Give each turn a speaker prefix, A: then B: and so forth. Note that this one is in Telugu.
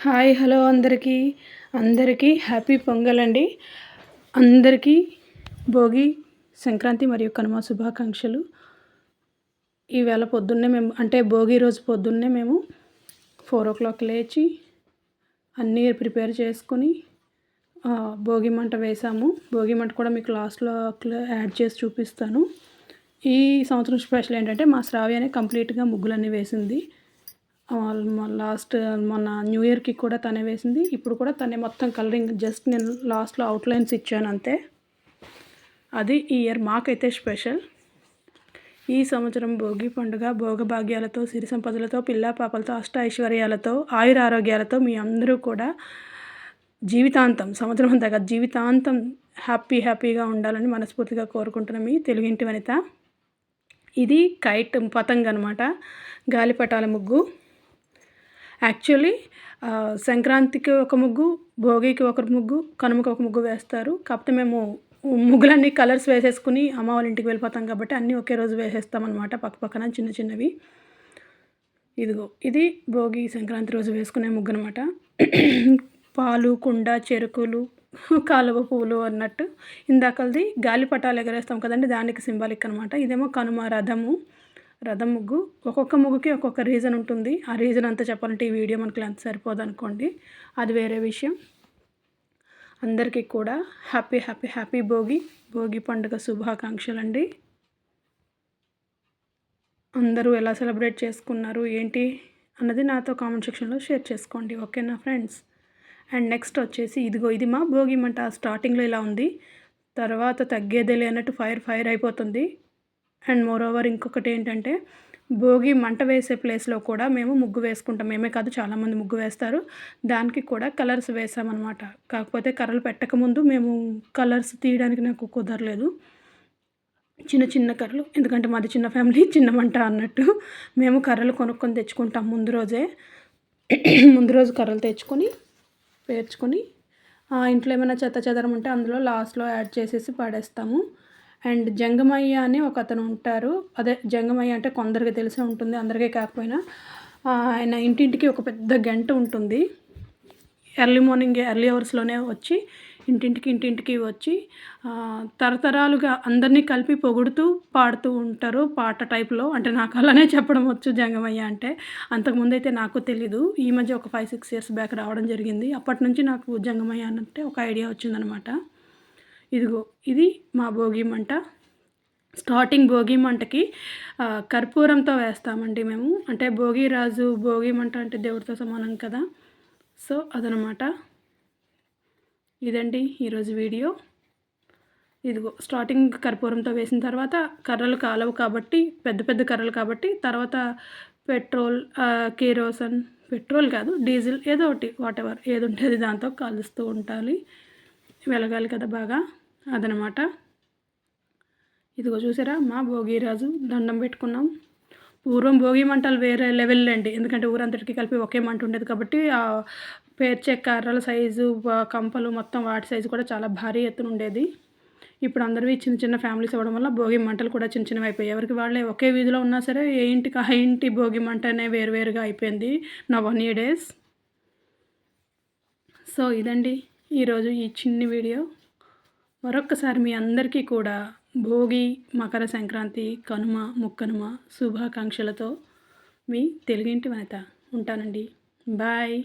A: హాయ్ హలో అందరికీ అందరికీ హ్యాపీ పొంగల్ అండి. అందరికీ భోగి సంక్రాంతి మరియు కనుమ శుభాకాంక్షలు. ఈవేళ పొద్దున్నే మేము భోగి రోజు పొద్దున్నే మేము 4 లేచి అన్నీ ప్రిపేర్ చేసుకొని భోగి మంట వేసాము. భోగి మంట కూడా మీకు లాస్ట్లో యాడ్ చేసి చూపిస్తాను. ఈ సంవత్సరం స్పెషల్ ఏంటంటే మా శ్రావ్యనే కంప్లీట్గా ముగ్గులన్నీ వేసింది. మొన్న న్యూ ఇయర్కి కూడా తనే వేసింది. ఇప్పుడు కూడా తనే మొత్తం కలరింగ్, జస్ట్ నేను లాస్ట్లో అవుట్లైన్స్ ఇచ్చాను అంతే. అది ఈ ఇయర్ మాకైతే స్పెషల్. ఈ సంవత్సరం భోగి పండుగ భోగభాగ్యాలతో, సిరి సంపదలతో, పిల్లా పాపలతో, అష్ట ఐశ్వర్యాలతో, ఆయుర ఆరోగ్యాలతో మీ అందరూ కూడా జీవితాంతం, సంవత్సరం అంతా కాదు జీవితాంతం హ్యాపీగా ఉండాలని మనస్ఫూర్తిగా కోరుకుంటున్నాం. మీ తెలుగింటి వనిత. ఇది కైట్ పతంగ్ అనమాట, గాలిపటాల ముగ్గు. యాక్చువల్లీ సంక్రాంతికి ఒక ముగ్గు, భోగికి ఒక ముగ్గు, కనుమకి ఒక ముగ్గు వేస్తారు. కాకపోతే మేము ముగ్గులన్నీ కలర్స్ వేసేసుకుని అమ్మ వాళ్ళ ఇంటికి వెళ్ళిపోతాం కాబట్టి అన్నీ ఒకే రోజు వేసేస్తామన్నమాట, పక్కన చిన్నవి. ఇదిగో ఇది భోగి సంక్రాంతి రోజు వేసుకునే ముగ్గు అనమాట. పాలు, కుండ, చెరుకులు, కాలువ పువ్వులు అన్నట్టు. ఇందాకది గాలిపటాలు ఎగరేస్తాం కదండి, దానికి సింబాలిక్ అనమాట. ఇదేమో కనుమ రథం ముగ్గు. ఒక్కొక్క ముగ్గుకి ఒక్కొక్క రీజన్ ఉంటుంది. ఆ రీజన్ అంతా చెప్పాలంటే ఈ వీడియో మనకు లెంత్ సరిపోదు అనుకోండి, అది వేరే విషయం. అందరికీ కూడా హ్యాపీ భోగి పండుగ శుభాకాంక్షలు అండి. అందరూ ఎలా సెలబ్రేట్ చేసుకున్నారు ఏంటి అన్నది నాతో కామెంట్ సెక్షన్లో షేర్ చేసుకోండి, ఓకేనా ఫ్రెండ్స్. అండ్ నెక్స్ట్ వచ్చేసి ఇది మా భోగి మంట స్టార్టింగ్లో ఇలా ఉంది, తర్వాత తగ్గేదేలే అన్నట్టు ఫైర్ అయిపోతుంది. అండ్ మోరోవర్ ఇంకొకటి ఏంటంటే భోగి మంట వేసే ప్లేస్లో కూడా మేము ముగ్గు వేసుకుంటాం. మేమే కాదు చాలామంది ముగ్గు వేస్తారు. దానికి కూడా కలర్స్ వేసామన్నమాట. కాకపోతే కర్రలు పెట్టకముందు మేము కలర్స్ తీయడానికి నాకు కుదరలేదు. చిన్న కర్రలు, ఎందుకంటే మాది చిన్న ఫ్యామిలీ, చిన్న మంట అన్నట్టు మేము కర్రలు కొనుక్కొని తెచ్చుకుంటాం ముందు రోజు కర్రలు తెచ్చుకొని పేర్చుకొని ఇంట్లో ఏమైనా చెదరం ఉంటే అందులో లాస్ట్లో యాడ్ చేసేసి పడేస్తాము. అండ్ జంగమయ్య అని ఒక అతను ఉంటారు. అదే జంగమయ్య అంటే కొందరికి తెలిసే ఉంటుంది, అందరికీ కాకపోయినా. ఆయన ఇంటింటికి ఒక పెద్ద గంట ఉంటుంది. ఎర్లీ అవర్స్లోనే వచ్చి ఇంటింటికి వచ్చి తరతరాలుగా అందరినీ కలిపి పొగుడుతూ పాడుతూ ఉంటారు, పాట టైప్లో. అంటే నాకు అలానే చెప్పడం వచ్చు జంగమయ్య అంటే. అంతకుముందు అయితే నాకు తెలీదు. ఈ మధ్య ఒక 5-6 ఇయర్స్ బ్యాక్ రావడం జరిగింది. అప్పటి నుంచి నాకు జంగమయ్య అంటే ఒక ఐడియా వచ్చిందనమాట. ఇదిగో ఇది మా భోగి మంట. స్టార్టింగ్ భోగి మంటకి కర్పూరంతో వేస్తామండి మేము. అంటే భోగిరాజు భోగి మంట అంటే దేవుడితో సమానం కదా, సో అదనమాట. ఇదండి ఈరోజు వీడియో. ఇదిగో స్టార్టింగ్ కర్పూరంతో వేసిన తర్వాత కర్రలు కాలవు కాబట్టి, పెద్ద కర్రలు కాబట్టి, తర్వాత పెట్రోల్, కిరోసిన్, పెట్రోల్ కాదు డీజిల్, ఏదో ఒకటి వాటెవర్ ఏది ఉంటుంది దాంతో కాలుస్తూ ఉండాలి, వెలగాలి కదా బాగా, అదనమాట. ఇదిగో చూసారా మా భోగిరాజు దండం పెట్టుకున్నాం. పూర్వం భోగి మంటలు వేరే లెవెల్ అండి, ఎందుకంటే ఊరంతటికి కలిపి ఒకే మంట ఉండేది కాబట్టి ఆ పేర్చే కర్రల సైజు, కంపలు మొత్తం వాటి సైజు కూడా చాలా భారీ ఎత్తున ఉండేది. ఇప్పుడు అందరివి చిన్న ఫ్యామిలీస్ అవ్వడం వల్ల భోగి మంటలు కూడా చిన్నవి అయిపోయాయి. ఎవరికి వాళ్ళే ఒకే వీధిలో ఉన్నా సరే ఏ ఇంటికి ఆ ఇంటి భోగి మంట అనే వేరుగా అయిపోయింది నవనీడేస్. సో ఇదండి ఈరోజు ఈ చిన్ని వీడియో. మరొక్కసారి మీ అందరికీ కూడా భోగి, మకర సంక్రాంతి, కనుమ, ముక్కనుమ శుభాకాంక్షలతో మీ తెలుగింటి వనిత. ఉంటానండి, బాయ్.